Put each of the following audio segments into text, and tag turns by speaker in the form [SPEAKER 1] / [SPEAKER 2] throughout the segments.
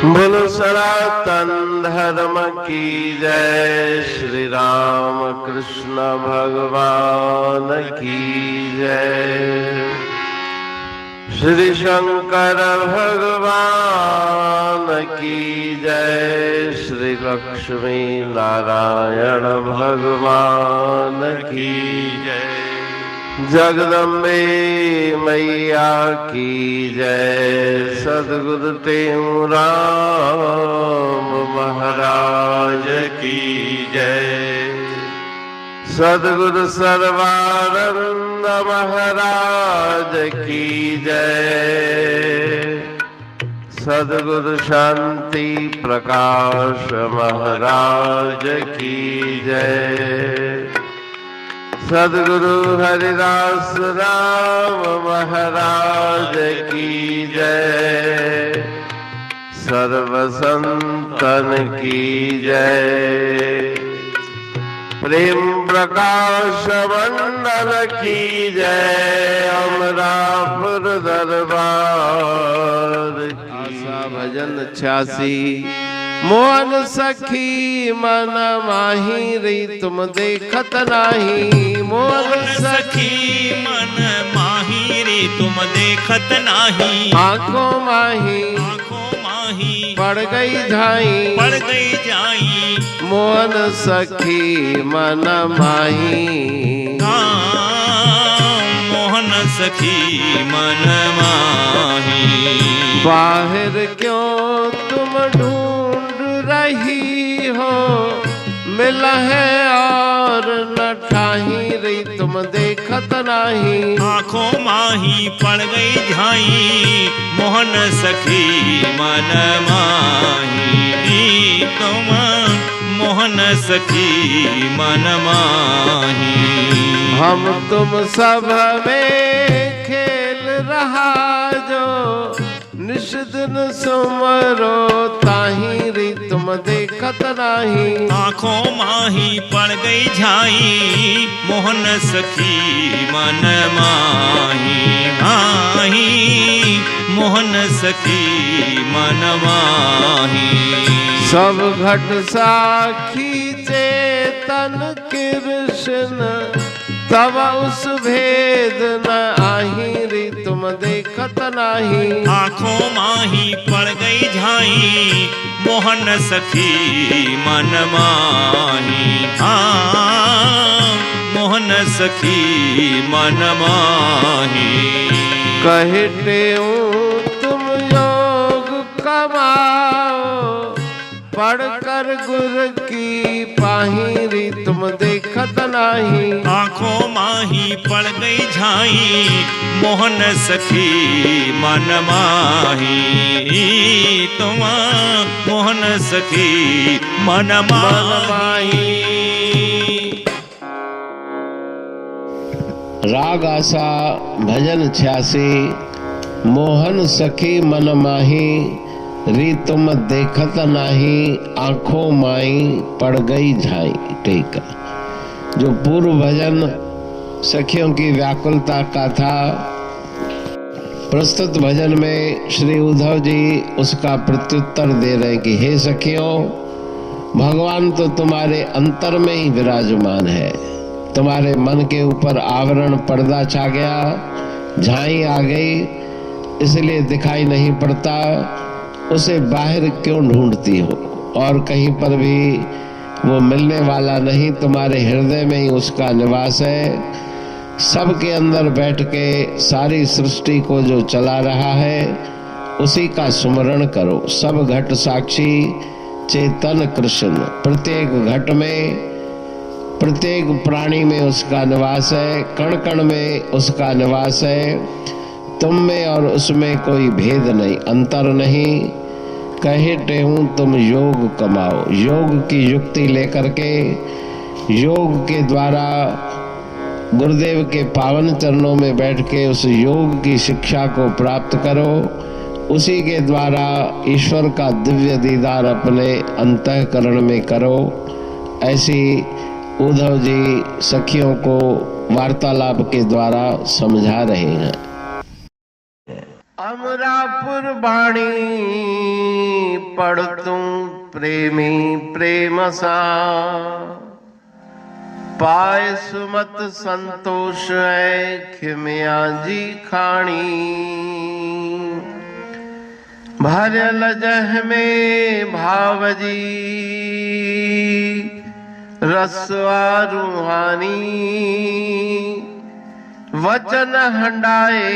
[SPEAKER 1] बोलो सनातन धर्म की जय। श्री राम कृष्ण भगवान की जय। श्री शंकर भगवान की जय। श्री लक्ष्मी नारायण भगवान की जय। जगदम्बे मैया की जय। सद्गुरु राम महाराज की जय। सद्गुरु सर्वानंद महाराज की जय। सद्गुरु शांति प्रकाश महाराज की जय। सद्गुरु हरिदास राम महाराज की जय। सर्व संतन की जय। प्रेम प्रकाश मंडल की जय। अमरापुर दरबार की भजन 86। मोहन सखी मन माही री तुम देखत नाही।
[SPEAKER 2] मोहन सखी मन माही री तुम देखत नाही।
[SPEAKER 1] आंखों माही पड़ गई झाई।
[SPEAKER 2] पड़ गई जाई।
[SPEAKER 1] मोहन सखी मन माही।
[SPEAKER 2] मोहन सखी मन माही।
[SPEAKER 1] बाहर क्यों तुम ढूंढ रही हो। मिला है और न ठाही री तुम देखत नहीं।
[SPEAKER 2] आंखों माही पड़ गई झाई। मोहन सखी मन माही। तुम मोहन सखी मन माही।
[SPEAKER 1] हम तुम सब में खेल रहा जो। निश दिन सुमरो ताही री तुम देखत नाही।
[SPEAKER 2] आंखों माही पड़ गई झाई। मोहन सखी मन माही। माही मोहन सखी मन माही।
[SPEAKER 1] सब घट साखी चेतन कृष्ण। तब उस भेद न आही री तुम देखत नाही।
[SPEAKER 2] आंखों माही पड़ गई झाई। मोहन सखी मन माही। मोहन सखी मन माही।
[SPEAKER 1] कहते तुम योग कमाओ। पढ़कर गुर की पाहिरी तुम देखत नाही।
[SPEAKER 2] आंखों माही पड़ गई झाई। मोहन सखी मन माही। तुम मोहन सखी मन माही।
[SPEAKER 1] राग आसा भजन 86। मोहन सखी मन माही। री तुम देखत नाही। आंखों माई पड़ गई झाई। ठीक है। जो पूर्व भजन सखियों की व्याकुलता का था, प्रस्तुत भजन में श्री उद्धव जी उसका प्रत्युत्तर दे रहे हैं कि हे सखियों, भगवान तो तुम्हारे अंतर में ही विराजमान है। तुम्हारे मन के ऊपर आवरण पर्दा छा गया, झाई आ गई, इसलिए दिखाई नहीं पड़ता। उसे बाहर क्यों ढूंढती हो। और कहीं पर भी वो मिलने वाला नहीं, तुम्हारे हृदय में ही उसका निवास है। सबके अंदर बैठ के सारी सृष्टि को जो चला रहा है, उसी का स्मरण करो। सब घट साक्षी चेतन कृष्ण। प्रत्येक घट में, प्रत्येक प्राणी में उसका निवास है। कण कण में उसका निवास है। तुम में और उसमें कोई भेद नहीं, अंतर नहीं। कहते हूँ तुम योग कमाओ। योग की युक्ति लेकर के, योग के द्वारा गुरुदेव के पावन चरणों में बैठ के उस योग की शिक्षा को प्राप्त करो। उसी के द्वारा ईश्वर का दिव्य दीदार अपने अंतःकरण में करो। ऐसी उद्धव जी सखियों को वार्तालाप के द्वारा समझा रहे हैं। अमरापुर बाणी पढ़तूं प्रेमी प्रेम सा, पाए सुमत संतोष है खिमिया जी खाणी। भरल जह में भावजी रसवा रूहानी, वचन हंडाए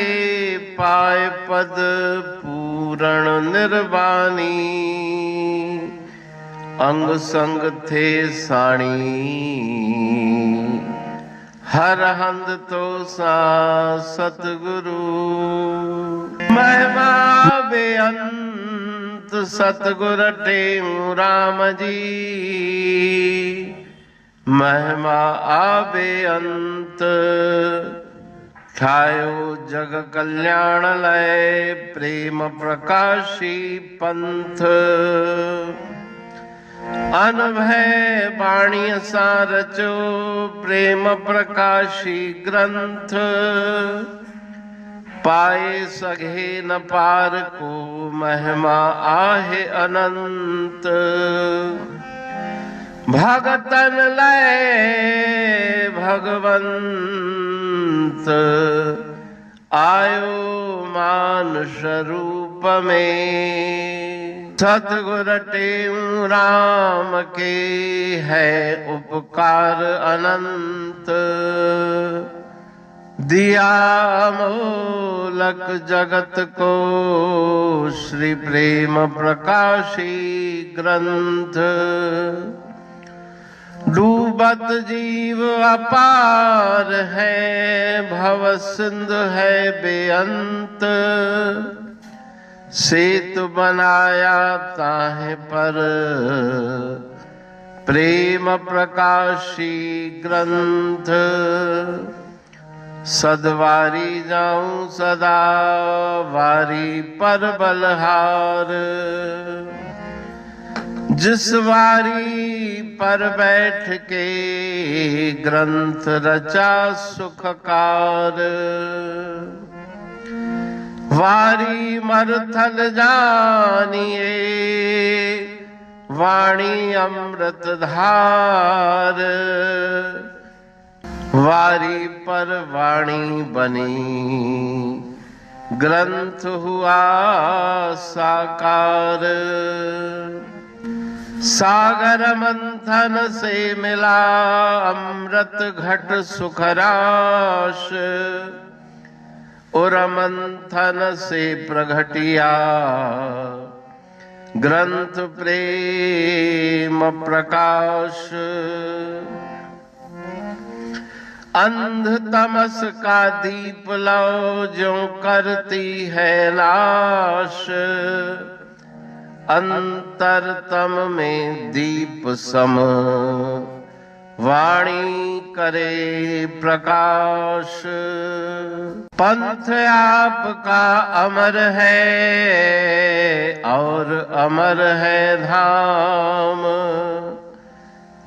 [SPEAKER 1] पाए पद पूरण निर्वाणी। अंग संग थे साणी हर हंद तो सा सतगुरु। महिमा बेअंत सतगुर टेऊ राम जी, महिमा आबे अंत ठायो जग कल्याण लय प्रेम प्रकाशी पंथ। अनभय बाणी सा रचो प्रेम प्रकाशी ग्रंथ। पाए सघे न पार को महिमा आहे अनंत। भगतन लय भगवंत आयो मानुष रूप में। सतगुर टेऊ राम के है उपकार अनंत। दिया मोलक जगत को श्री प्रेम प्रकाशी ग्रंथ। डूबत जीव अपार है भव सिंध है बेअंत। सेतु बनाया ताहे पर प्रेम प्रकाशी ग्रंथ। सदवारी जाऊं सदा वारी पर बलहार। जिस वारी पर बैठ के ग्रंथ रचा सुखकार। वारी मरथल जानिए वाणी अमृत धार। वारी पर वाणी बनी ग्रंथ हुआ साकार। सागर मंथन से मिला अमृत घट सुखराश। और मंथन से प्रगटिया ग्रंथ प्रेम प्रकाश। अंध तमस का दीप लो जो करती है नाश। अंतरतम में दीप सम वाणी करे प्रकाश। पंथ आपका अमर है और अमर है धाम।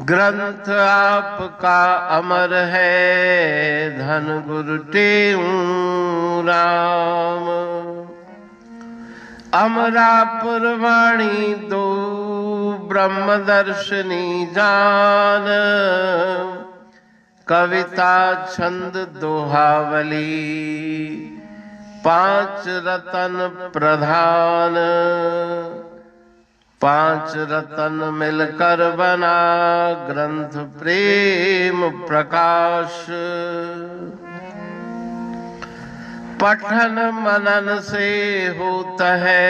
[SPEAKER 1] ग्रंथ आपका अमर है धन गुरु टेऊ राम। अमरापुर वाणी दो ब्रह्मदर्शनी जान। कविता छंद दोहावली पांच रतन प्रधान। पांच रतन मिलकर बना ग्रंथ प्रेम प्रकाश। पठन मनन से होता है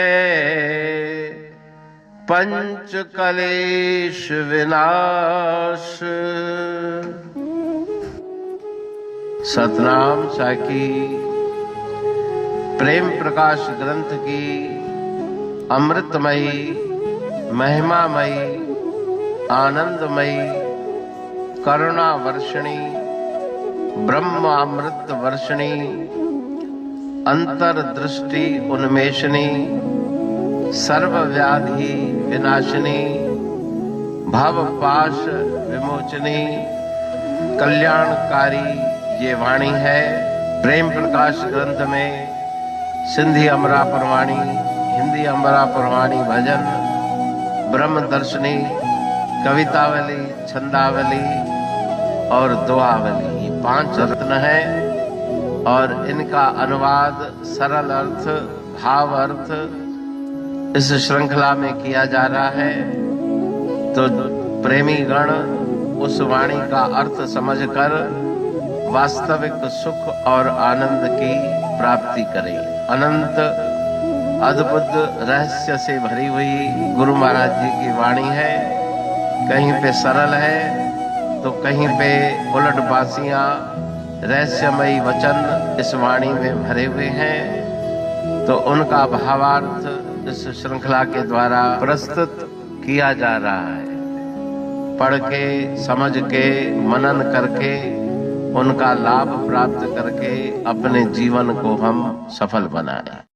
[SPEAKER 1] पंच कलेश विनाश। सतनाम साकी प्रेम प्रकाश ग्रंथ की अमृतमयी महिमामयी आनंदमयी करुणा वर्षिणी ब्रह्म अमृत वर्षिणी अंतर्दृष्टि उन्मेषणी सर्वव्याधि विनाशिनी भव पाश विमोचनी कल्याणकारी ये वाणी है। प्रेम प्रकाश ग्रंथ में सिंधी अमरा पुरवाणी, हिंदी अमरा पुरवाणी भजन, ब्रह्म दर्शनी, कवितावली, छंदावली और दुआवली, ये 5 रत्न हैं और इनका अनुवाद, सरल अर्थ, भाव अर्थ इस श्रृंखला में किया जा रहा है। तो प्रेमी गण उस वाणी का अर्थ समझकर वास्तविक सुख और आनंद की प्राप्ति करें। अनंत अद्भुत रहस्य से भरी हुई गुरु महाराज जी की वाणी है। कहीं पे सरल है तो कहीं पे उलट बासियां, रहस्यमयी वचन इस वाणी में भरे हुए हैं। तो उनका भावार्थ इस श्रृंखला के द्वारा प्रस्तुत किया जा रहा है। पढ़ के, समझ के, मनन करके, उनका लाभ प्राप्त करके अपने जीवन को हम सफल बनाएं।